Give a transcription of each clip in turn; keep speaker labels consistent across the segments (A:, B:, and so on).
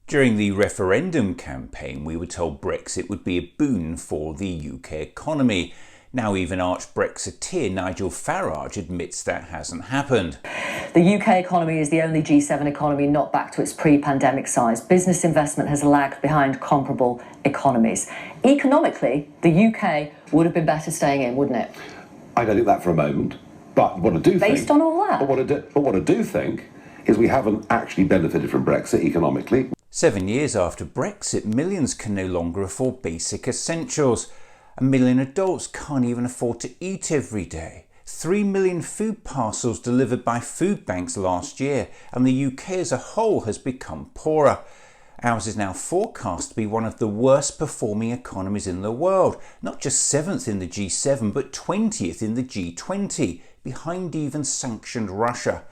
A: During the referendum campaign, we were told Brexit would be a boon for the UK economy. Now even arch-Brexiteer Nigel Farage admits that hasn't happened.
B: The UK economy is the only G7 economy not back to its pre-pandemic size. Business investment has lagged behind comparable economies. Economically, the UK would have been better staying in, wouldn't it?
C: I don't think that for a moment. But what I do think...
B: Based on all that?
C: But what I do think is we haven't actually benefited from Brexit economically.
A: 7 years after Brexit, millions can no longer afford basic essentials. 1 million adults can't even afford to eat every day. 3 million food parcels delivered by food banks last year, and the UK as a whole has become poorer. Ours is now forecast to be one of the worst performing economies in the world, not just 7th in the G7 but 20th in the G20, behind even sanctioned Russia.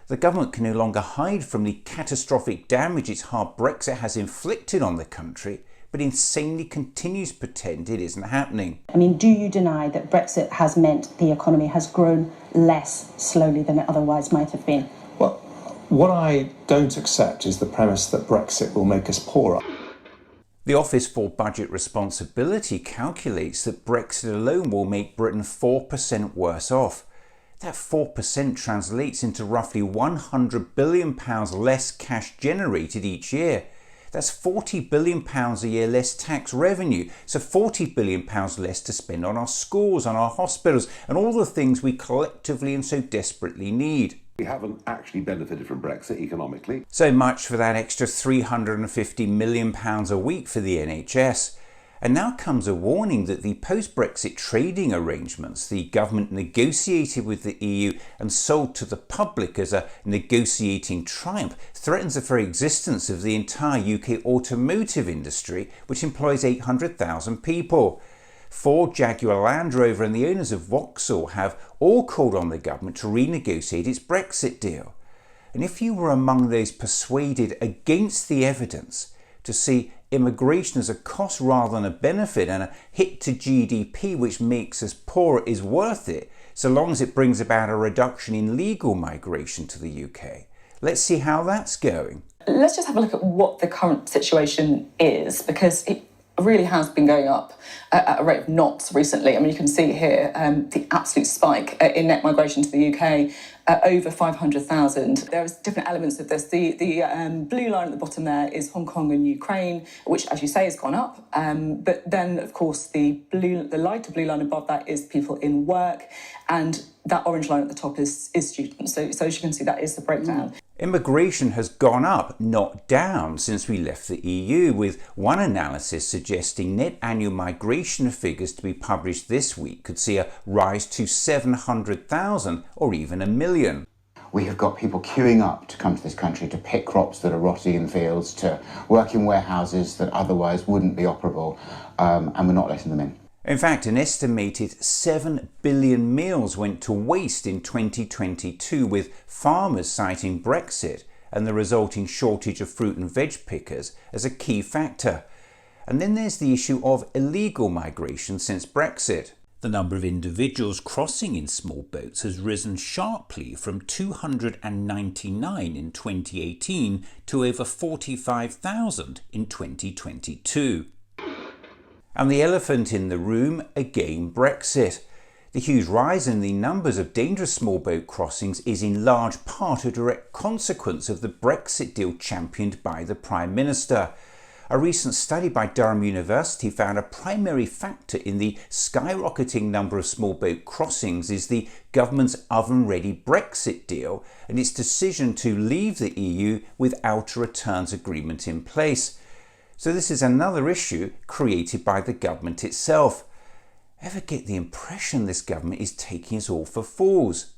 A: The government can no longer hide from the catastrophic damage its hard Brexit has inflicted on the country, but insanely continues to pretend it isn't happening.
D: I mean, do you deny that Brexit has meant the economy has grown less slowly than it otherwise might have been?
E: Well, what I don't accept is the premise that Brexit will make us poorer.
A: The Office for Budget Responsibility calculates that Brexit alone will make Britain 4% worse off. That 4% translates into roughly £100 billion less cash generated each year. That's £40 billion a year less tax revenue, so £40 billion less to spend on our schools, on our hospitals, and all the things we collectively and so desperately need.
C: We haven't actually benefited from Brexit economically.
A: So much for that extra £350 million a week for the NHS. And now comes a warning that the post-Brexit trading arrangements the government negotiated with the EU and sold to the public as a negotiating triumph threatens the very existence of the entire UK automotive industry, which employs 800,000 people. Ford, Jaguar Land Rover and the owners of Vauxhall have all called on the government to renegotiate its Brexit deal. And if you were among those persuaded against the evidence to see immigration as a cost rather than a benefit and a hit to GDP which makes us poorer is worth it, so long as it brings about a reduction in legal migration to the UK. Let's see how that's going.
F: Let's just have a look at what the current situation is, because it really has been going up at a rate of knots recently. I mean, you can see here the absolute spike in net migration to the UK, over 500,000. There's different elements of this. The blue line at the bottom there is Hong Kong and Ukraine, which, as you say, has gone up. But then, of course, the lighter blue line above that is people in work, and that orange line at the top is students. So as you can see, that is the breakdown.
A: Immigration has gone up, not down, since we left the EU, with one analysis suggesting net annual migration figures to be published this week could see a rise to 700,000 or even 1 million.
G: We have got people queuing up to come to this country to pick crops that are rotting in fields, to work in warehouses that otherwise wouldn't be operable, and we're not letting them in.
A: In fact, an estimated 7 billion meals went to waste in 2022, with farmers citing Brexit and the resulting shortage of fruit and veg pickers as a key factor. And then there's the issue of illegal migration since Brexit. The number of individuals crossing in small boats has risen sharply from 299 in 2018 to over 45,000 in 2022. And the elephant in the room, again, Brexit. The huge rise in the numbers of dangerous small boat crossings is in large part a direct consequence of the Brexit deal championed by the Prime Minister. A recent study by Durham University found a primary factor in the skyrocketing number of small boat crossings is the government's oven-ready Brexit deal and its decision to leave the EU without a returns agreement in place. So this is another issue created by the government itself. Ever get the impression this government is taking us all for fools?